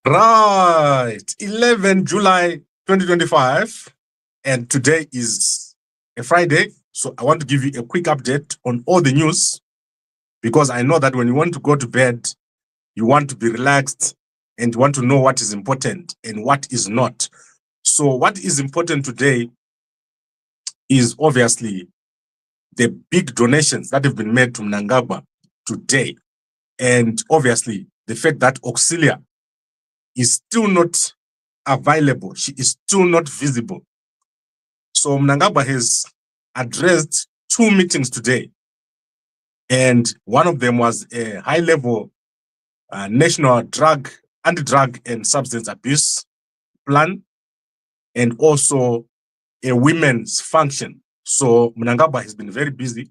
Right, 11 July 2025, and today is a Friday, so I want to give you a quick update on all the news, because I know that when you want to go to bed, you want to be relaxed and you want to know what is important and what is not. So what is important today is obviously the big donations that have been made to Mnangagwa today, and obviously the fact that Auxilia is still not available. She is still not visible. So Mnangagwa has addressed 2 meetings today, and one of them was a high-level national anti-drug and substance abuse plan, and also a women's function. So Mnangagwa has been very busy.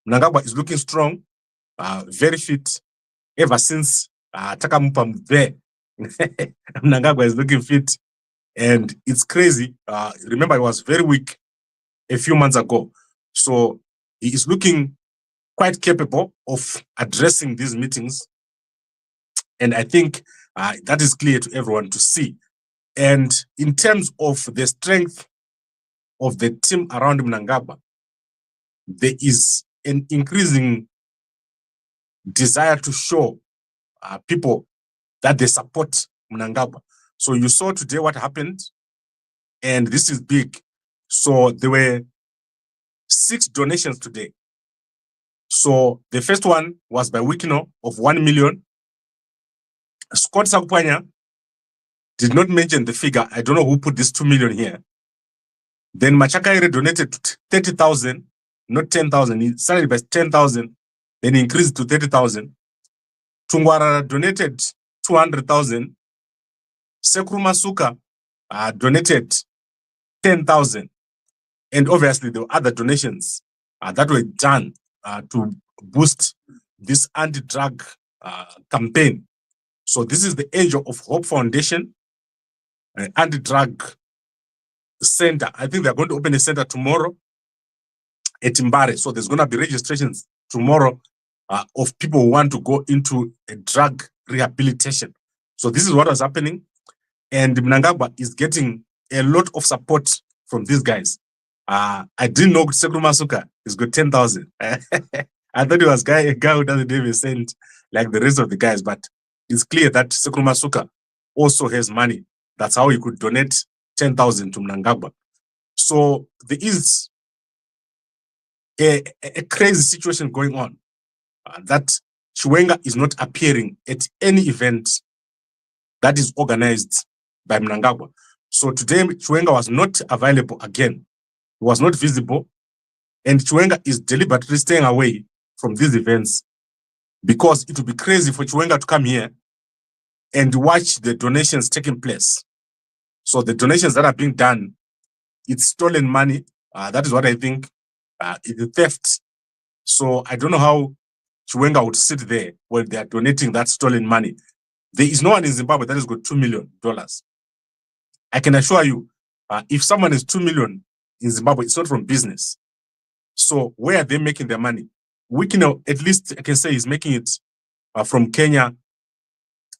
Mnangagwa is looking strong, very fit ever since Takamupa Mve. Mnangagwa is looking fit, and it's crazy. Remember, he was very weak a few months ago. So he is looking quite capable of addressing these meetings. And I think that is clear to everyone to see. And in terms of the strength of the team around Mnangagwa, there is an increasing desire to show people that they support Mnangagwa. So you saw today what happened, and this is big. So there were 6 donations today. So the first one was by Wicknell of 1 million. Scott Sakupanya did not mention the figure. I don't know who put this 2 million here. Then Machakaire donated 30,000, not 10,000. He started by 10,000, then he increased to 30,000. Tungwara donated 200,000. Sekruma Suka donated 10,000. And obviously there were other donations that were done to boost this anti-drug campaign. So this is the Angel of Hope Foundation, anti-drug center. I think they're going to open a center tomorrow at Mbare. So there's going to be registrations tomorrow of people who want to go into a drug rehabilitation. So this is what was happening. And Mnangagwa is getting a lot of support from these guys. I didn't know Sekru Masuka has got 10,000. I thought he was a guy who doesn't even send like the rest of the guys, but it's clear that Sekru Masuka also has money. That's how he could donate 10,000 to Mnangagwa. So there is a crazy situation going on that Chiwenga is not appearing at any event that is organized by Mnangagwa. So today, Chiwenga was not available again. He was not visible. And Chiwenga is deliberately staying away from these events because it would be crazy for Chiwenga to come here and watch the donations taking place. So the donations that are being done, it's stolen money. That is what I think. It's theft. So I don't know how Chiwenga would sit there when they are donating that stolen money. There is no one in Zimbabwe that has got $2 million. I can assure you, if someone is 2 million in Zimbabwe, it's not from business. So where are they making their money? Wicknell, at least I can say, is making it from Kenya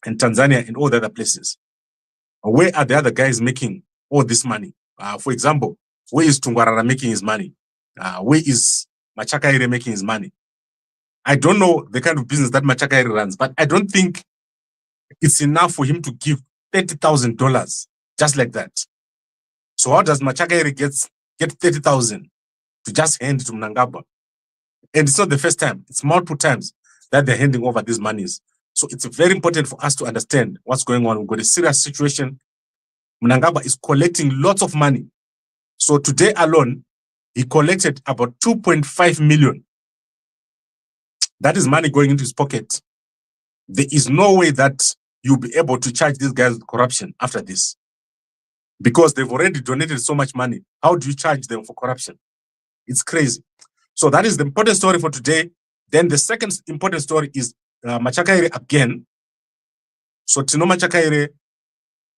and Tanzania and all the other places. Where are the other guys making all this money? For example, where is Tungwarara making his money? Where is Machakaire making his money? I don't know the kind of business that Machakaire runs, but I don't think it's enough for him to give $30,000 just like that. So how does Machakaire get 30,000 to just hand to Mnangagwa? And it's not the first time, it's multiple times that they're handing over these monies. So it's very important for us to understand what's going on. We've got a serious situation. Mnangagwa is collecting lots of money. So today alone, he collected about 2.5 million. That is money going into his pocket. There is no way that you'll be able to charge these guys with corruption after this, because they've already donated so much money. How do you charge them for corruption? It's crazy. So that is the important story for today. Then the second important story is Machakaire again. So Tino Machakaire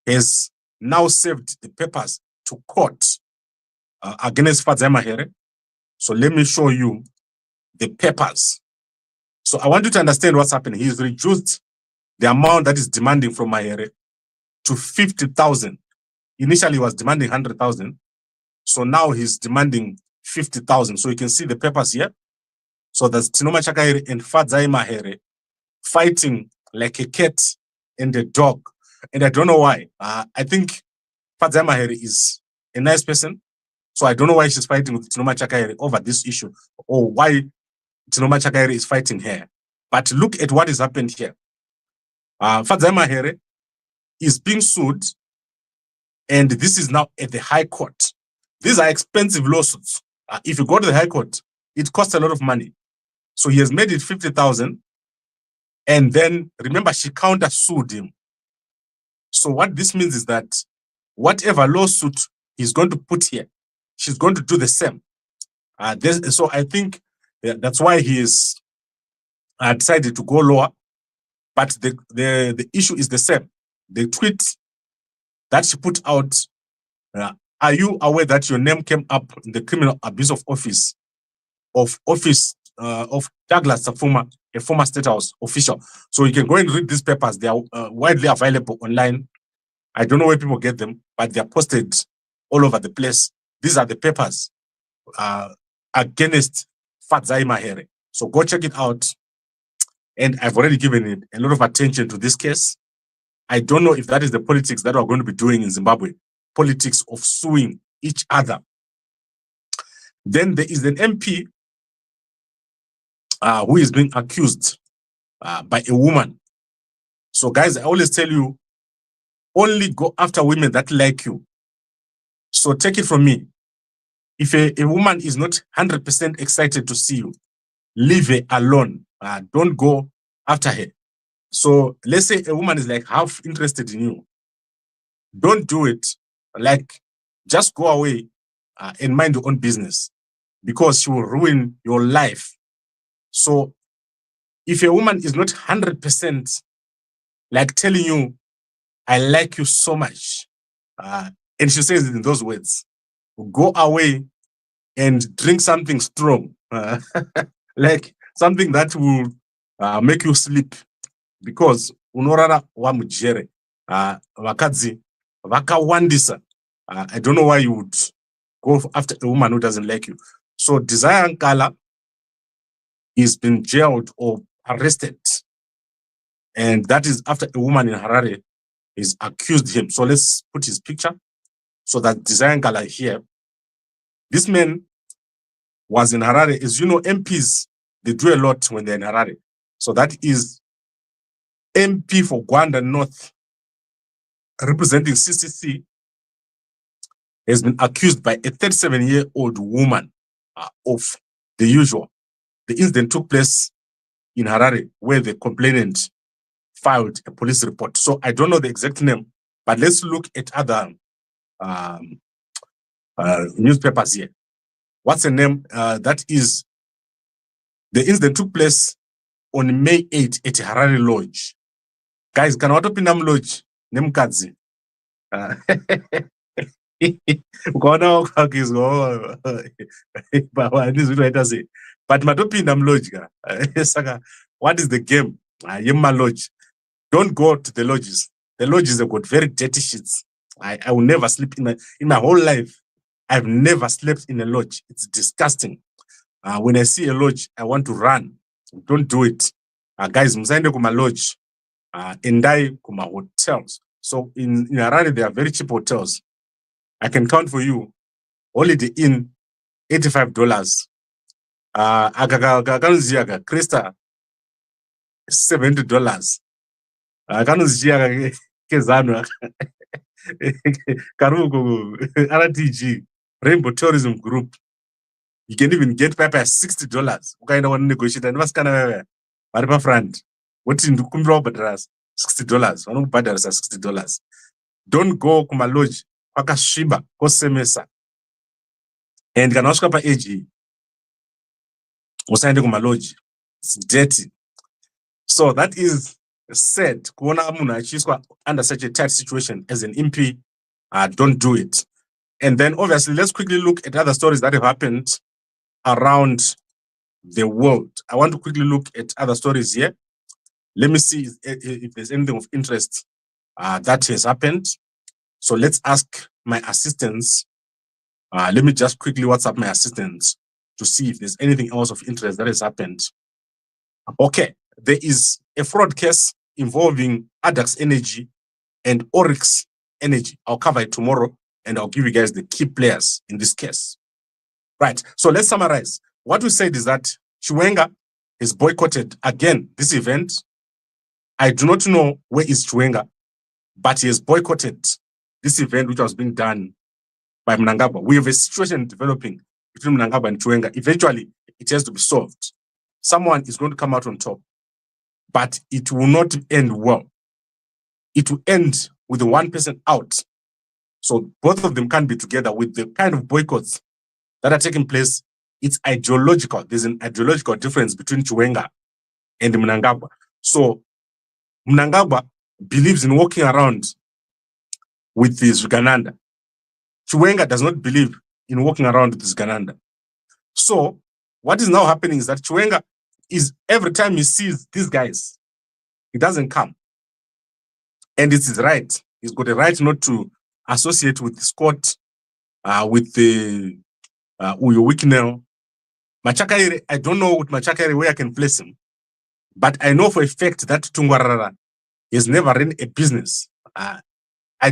has now served the papers to court against Fadzai Mahere. So let me show you the papers. So I want you to understand what's happening. He's reduced the amount that is demanding from Mahere to 50,000. Initially, he was demanding 100,000. So now he's demanding 50,000. So you can see the papers here. So that's Tino Machakaire and Fadzai Mahere fighting like a cat and a dog. And I don't know why. I think Fadzai Mahere is a nice person. So I don't know why she's fighting with Tino Machakaire over this issue, or why Tino Machakaire is fighting her. But look at what has happened here. Fadzai Mahere is being sued, and this is now at the High Court. These are expensive lawsuits. If you go to the High Court, it costs a lot of money. So he has made it 50,000, and then remember she counter-sued him. So what this means is that whatever lawsuit he's going to put here, she's going to do the same. So I think that's why he is decided to go lower. But the issue is the same. The tweet that she put out, are you aware that your name came up in the criminal abuse of office of Douglas Safuma, a former State House official? So you can go and read these papers. They are widely available online. I don't know where people get them, but they are posted all over the place. These are the papers against Fadzai Mahere. So go check it out. And I've already given it a lot of attention to this case. I don't know if that is the politics that we're going to be doing in Zimbabwe, politics of suing each other. Then there is an MP who is being accused by a woman. So guys, I always tell you, only go after women that like you. So take it from me. If a woman is not 100% excited to see you, leave her alone. Don't go after her. So let's say a woman is like half interested in you. Don't do it. Like, just go away and mind your own business, because she will ruin your life. So if a woman is not 100% like telling you, I like you so much, and she says it in those words, go away and drink something strong, like something that will make you sleep, because unorara wa mujere vakadzi vakawandisa. I don't know why you would go after a woman who doesn't like you. So Desire Nkala is been jailed or arrested, and that is after a woman in Harare is accused him. So let's put his picture so that Desire Nkala here. This man was in Harare. As you know, MPs, they do a lot when they're in Harare. So that is MP for Gwanda North, representing CCC, has been accused by a 37-year-old woman of the usual. The incident took place in Harare, where the complainant filed a police report. So I don't know the exact name, but let's look at other newspapers here. What's the name? That is, the incident took place on May 8 at Harare Lodge. Guys, can what open them lodge? Nemkadzi. Ukaona wakizwa baba this is what I say. But matopinda mlodge ka. Saka, what is the game? Yema lodge. Don't go to the lodges. The lodges have got very dirty sheets. I will never sleep in my whole life. I've never slept in a lodge. It's disgusting. When I see a lodge, I want to run. Don't do it. Guys, msaende kuma lodge. Endai kuma hotels. So in Harare, there are very cheap hotels. I can count for you. Holiday Inn, $85. Akakanziaga, Krista, $70. Akakanziaga Kezano, Karugo, RTG, Rainbow Tourism Group. You can even get paper at $60. What want to negotiate? And what's kind of a friend? What in the Kumbro Badras? $60. One badras are $60. Don't go kuma lodge, Pakashiba, Kosemesa. And Ganoska pa AG. Usainde kuma lodge. It's dirty. So that is said. Kuona amuna chiswa under such a tight situation as an MP. Don't do it. And then obviously, let's quickly look at other stories that have happened around the world. I want to quickly look at other stories here. Let me see if there's anything of interest that has happened. So let's ask my assistants. Let me just quickly WhatsApp my assistants to see if there's anything else of interest that has happened. Okay, there is a fraud case involving Adax Energy and Oryx Energy. I'll cover it tomorrow, and I'll give you guys the key players in this case. Right, so let's summarize. What we said is that Chiwenga is boycotted again this event. I do not know where is Chiwenga, but he has boycotted this event which was being done by Mnangagwa. We have a situation developing between Mnangagwa and Chiwenga. Eventually, it has to be solved. Someone is going to come out on top, but it will not end well. It will end with the one person out. So both of them can't be together with the kind of boycotts that are taking place. It's ideological. There's an ideological difference between Chiwenga and Mnangagwa. So Mnangagwa believes in walking around with his Gananda. Chiwenga does not believe in walking around with his Gananda. So what is now happening is that Chiwenga is, every time he sees these guys, he doesn't come. And it's his right. He's got a right not to associate with Scott, with the Wicknell. Machakaire, I don't know with Machakaire where I can place him, but I know for a fact that Tungwarara has never run a business. I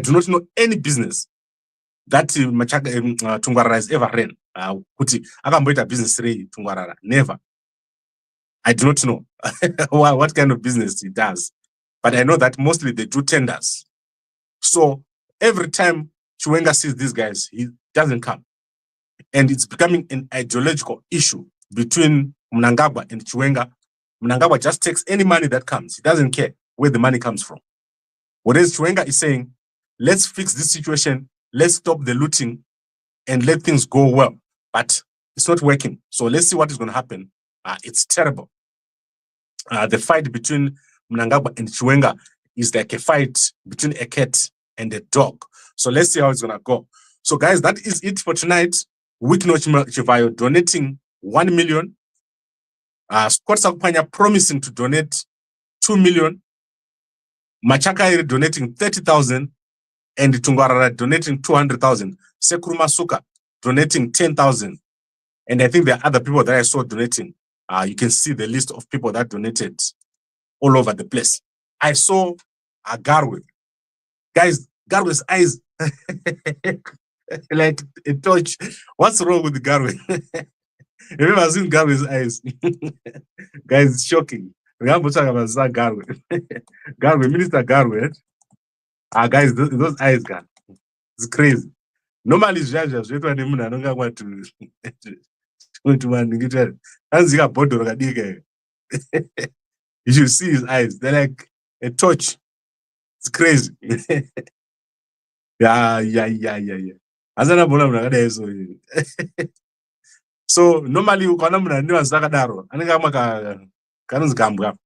do not know any business that Tungwarara has ever ran. Kuti akamboita business rei Tungwarara, never. I do not know what kind of business he does, but I know that mostly they do tenders. So every time Chiwenga sees these guys, he doesn't come. And it's becoming an ideological issue between Mnangagwa and Chiwenga. Mnangagwa just takes any money that comes. He doesn't care where the money comes from. Whereas Chiwenga is saying, let's fix this situation, let's stop the looting, and let things go well. But it's not working. So let's see what is going to happen. It's terrible. The fight between Mnangagwa and Chiwenga is like a fight between a cat and a dog. So let's see how it's going to go. So guys, that is it for tonight. Wicknell Chivayo donating 1 million. Scott Sakupanya promising to donate 2 million. Machakaire donating 30,000. And Tungwarara donating 200,000. Sekuruma Suka donating 10,000. And I think there are other people that I saw donating. You can see the list of people that donated all over the place. I saw Garwe. Guys, Garwe's eyes like a torch. What's wrong with Garwe? Have you ever seen Garwe's eyes? Guys, it's shocking. Remember talking about Garwe. Garwe, Minister Garwe. Guys, those eyes, guys. It's crazy. Normally, judges, we don't even want to you should see his eyes. They're like a torch. It's crazy. Yeah. So normally you can't know Zakadaro. I think I'm Gambakwe.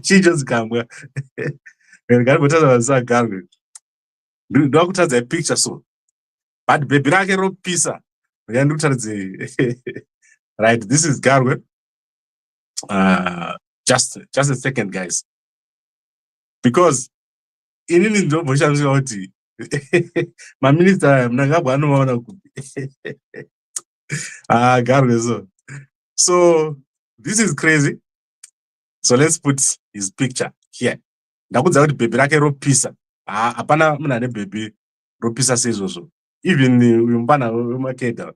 She just Gambakwe. And God will tell us Gambakwe. Do not tell the picture so. But baby Rakero Pisa. Right, this is Garwe. Just a second, guys. Because in my minister Mnangagwa no Garwe. So this is crazy. So let's put his picture here. Ndakudza kuti baby rake ropisa. Apana muna baby ropisa says also. Even umbana umakeda.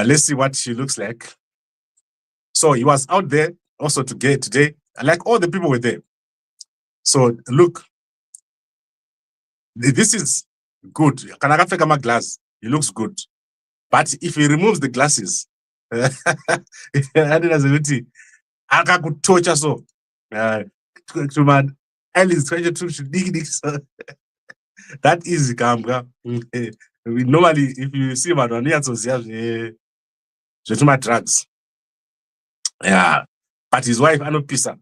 Let's see what she looks like. So he was out there also today. Like all the people were there. So look, this is good. Kanakafeka glass. He looks good. But if he removes the glasses, that is Gambakwe. Normally, if you see drugs. Yeah. But his wife, Anopisa,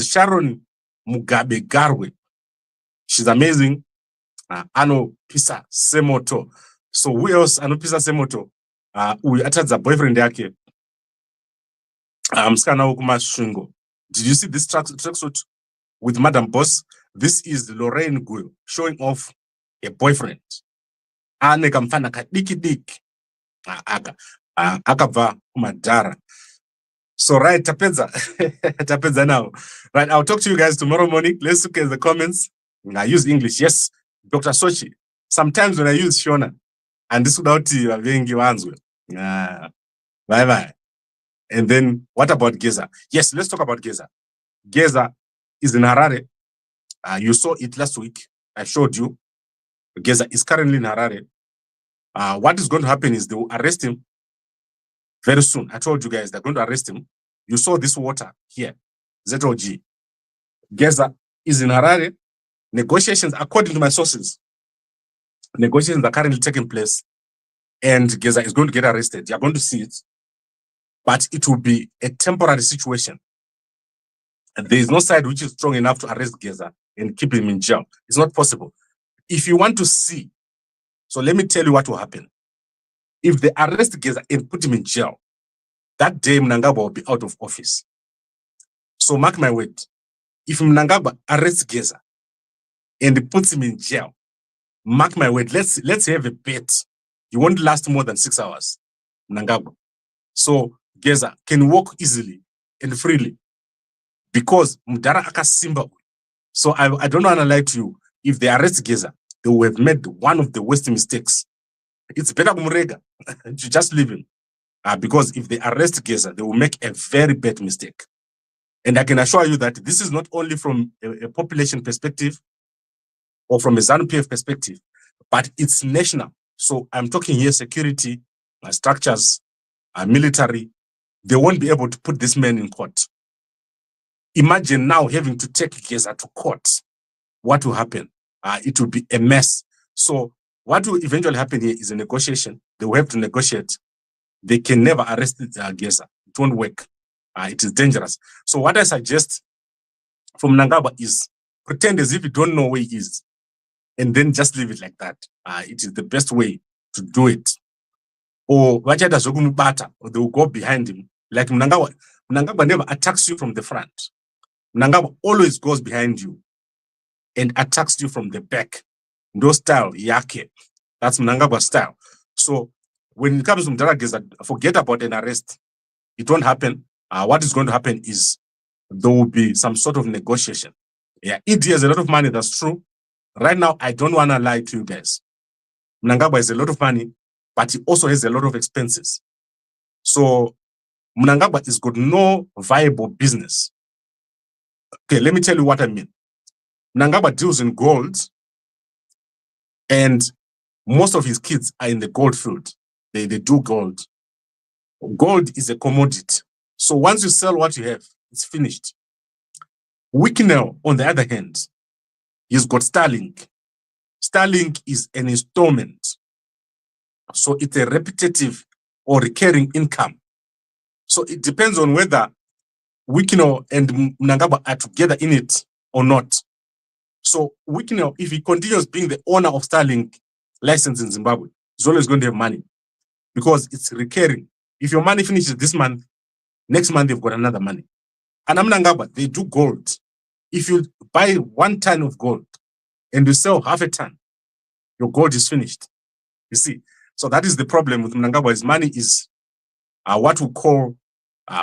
Sharon Mugabe Garwe. She's amazing. Anopisa Semoto. So who else? Anopisa Semoto. We attached the boyfriend yake. Did you see this tracksuit with Madam Boss? This is Lorraine Guyo showing off a boyfriend. Ane kamfana kadiki akabva kumadhara. So right, tapedza tapedza now. Right, I'll talk to you guys tomorrow morning. Let's look at the comments. I use English, yes, Dr. Sochi. Sometimes when I use Shona, and this without vengi wanzwe. Bye bye. And then what about Geza? Yes, let's talk about Geza. Geza is in Harare. You saw it last week. I showed you. Geza is currently in Harare. What is going to happen is they will arrest him very soon. I told you guys they're going to arrest him. You saw this water here, ZOG. Geza is in Harare. Negotiations, according to my sources, negotiations are currently taking place, and Geza is going to get arrested. You're going to see it, but it will be a temporary situation. And there is no side which is strong enough to arrest Geza and keep him in jail. It's not possible. If you want to see, so let me tell you what will happen. If they arrest Geza and put him in jail, that day Mnangagwa will be out of office. So mark my word, if Mnangagwa arrests Geza and puts him in jail, mark my word, let's have a bet. You won't last more than 6 hours, Mnangagwa. So Geza can walk easily and freely because Mdara akasimba. So I don't want to lie to you. If they arrest Geza, they will have made one of the worst mistakes. It's better to just leave him. Because if they arrest Geza, they will make a very bad mistake. And I can assure you that this is not only from a population perspective or from a ZANU-PF perspective, but it's national. So I'm talking here security, structures, military. They won't be able to put this man in court. Imagine now having to take Geza to court. What will happen? It will be a mess. So what will eventually happen here is a negotiation. They will have to negotiate. They can never arrest Geza. It won't work. It is dangerous. So what I suggest from Mnangagwa is pretend as if you don't know where he is, and then just leave it like that. It is the best way to do it. Or Wachada Zogunubata, or they will go behind him. Like Mnangagwa. Mnangagwa never attacks you from the front. Mnangagwa always goes behind you and attacks you from the back. No style, yake. That's Mnangagwa style. So when it comes to Mdara Geza, forget about an arrest. It won't happen. What is going to happen is there will be some sort of negotiation. Yeah, ED has a lot of money, that's true. Right now, I don't want to lie to you guys. Mnangagwa has a lot of money, but he also has a lot of expenses. So Mnangagwa has got no viable business. Okay, let me tell you what I mean. Mnangagwa deals in gold, and most of his kids are in the gold field. They do gold. Gold is a commodity. So once you sell what you have, it's finished. Wicknell, on the other hand, he's got Starlink. Starlink is an installment. So it's a repetitive or recurring income. So it depends on whether Wicknell and Mnangagwa are together in it or not. So Wicknell, if he continues being the owner of Starlink license in Zimbabwe, he's always going to have money because it's recurring. If your money finishes this month, next month they've got another money. And Mnangagwa, they do gold. If you buy 1 ton of gold and you sell half a ton, your gold is finished. You see, so that is the problem with Mnangagwa. His money is what we call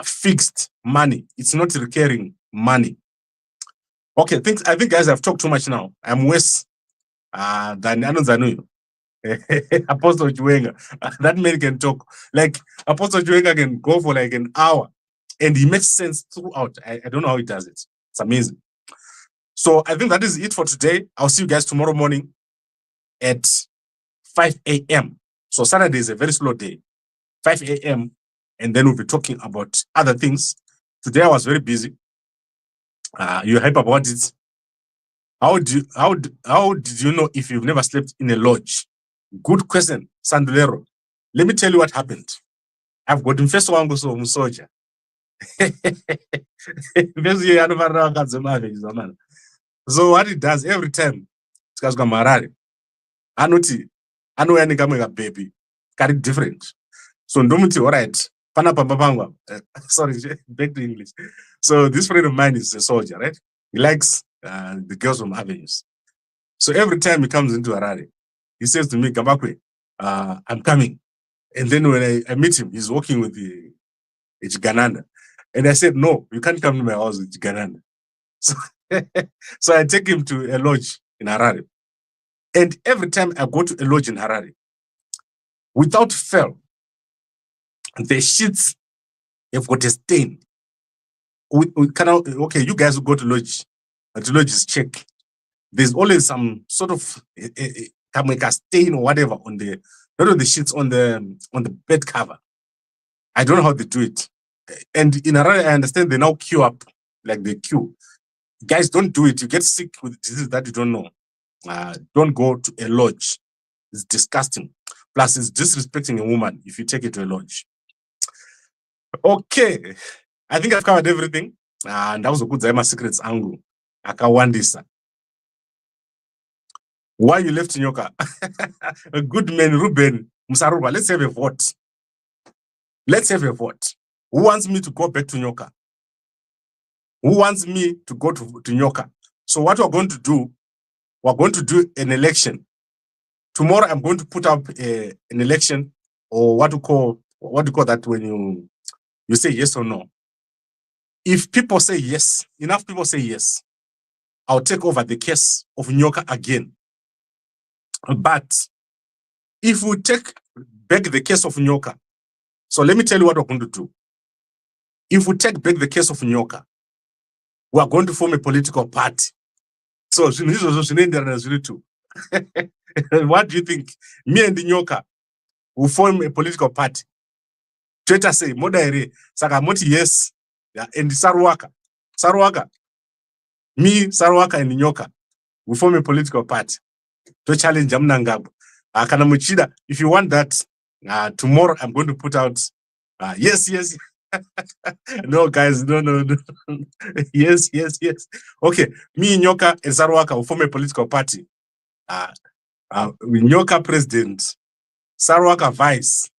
fixed money. It's not recurring money. Okay, I think guys, I've talked too much now. I'm worse than Anonzanuyo. Apostle Juwenga. That man can talk. Like Apostle Juwenga can go for like an hour and he makes sense throughout. I don't know how he does it. It's amazing. So I think that is it for today. I'll see you guys tomorrow morning at 5 a.m. So Saturday is a very slow day. 5 a.m. and then we'll be talking about other things. Today I was very busy. You're hype about it. How did you know if you've never slept in a lodge? Good question, Sandulero. Let me tell you what happened. I've got first one go so Musoja. So what it does every time, it's because Marari. Anuti, anu yani kama baby, carry different. So ndomuti, all right. Pana Pambapangwa. Sorry, back to English. So this friend of mine is a soldier, right? He likes the girls from avenues. So every time he comes into Harare, he says to me, Gambakwe, I'm coming. And then when I meet him, he's walking with the Gananda. And I said, no, you can't come to my house with Gananda. So, so I take him to a lodge in Harare. And every time I go to a lodge in Harare, without fail, the sheets have got a stain. We cannot, okay, you guys will go to lodge, and the lodge is check. There's always some sort of a stain or whatever on the, not on the sheets, on the bed cover. I don't know how they do it. And in Harare, I understand they now queue up, like they queue. Guys, don't do it. You get sick with diseases that you don't know. Don't go to a lodge. It's disgusting. Plus, it's disrespecting a woman if you take it to a lodge. Okay. I think I've covered everything. And that was a good Zaima Secrets angle. Akawandisa. Why you left Nyoka? A good man, Ruben Musaruba. Let's have a vote. Let's have a vote. Who wants me to go back to Nyoka? Who wants me to go to Nyoka? So what we're going to do an election. Tomorrow I'm going to put up an election, or what do you call that when you say yes or no. If people say yes, enough people say yes, I'll take over the case of Nyoka again. But if we take back the case of Nyoka, so let me tell you what we're going to do. If we take back the case of Nyoka, we are going to form a political party. So, what do you think? Me and the Nyoka will form a political party. Twitter say, Modaire, Sakamoti, yes, and Saruwaka. Me, Saruwaka, and the Nyoka will form a political party to challenge Mnangagwa. Kanamuchida, if you want that, tomorrow I'm going to put out, yes. No, guys, no. Yes. Okay, me, Nyoka, and Saruwaka will form a political party. Nyoka president, Saruwaka vice,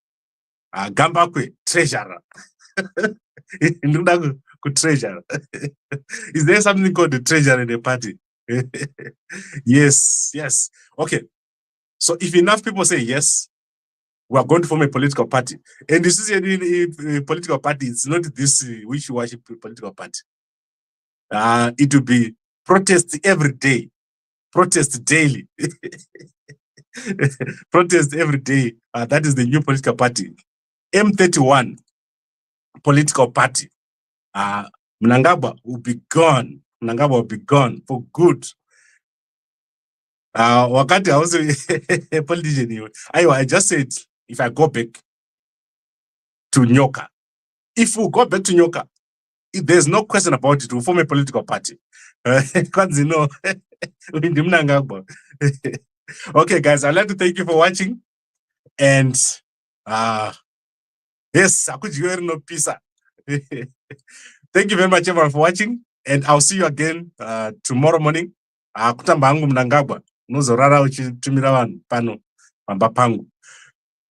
Gambakwe treasurer. Treasurer. Is there something called the treasurer in the party? Yes. Okay. So if enough people say yes, we are going to form a political party. And this is a political party. It's not this wishy-washy political party. It will be protest every day. Protest daily. Protest every day. That is the new political party. M31 political party. Mnangagwa will be gone. Mnangagwa will be gone for good. Wakati also a politician. I just said, if I go back to Nyoka, if we go back to Nyoka, there's no question about it, we'll form a political party. Because, okay, guys, I'd like to thank you for watching. And yes, I could hear no pizza. Thank you very much, everyone, for watching. And I'll see you again tomorrow morning. Kutamba angu Mnangagwa. Nozorara uchitumira vanhu pano pamba pangu.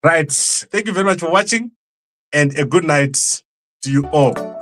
Right. Thank you very much for watching. And a good night to you all.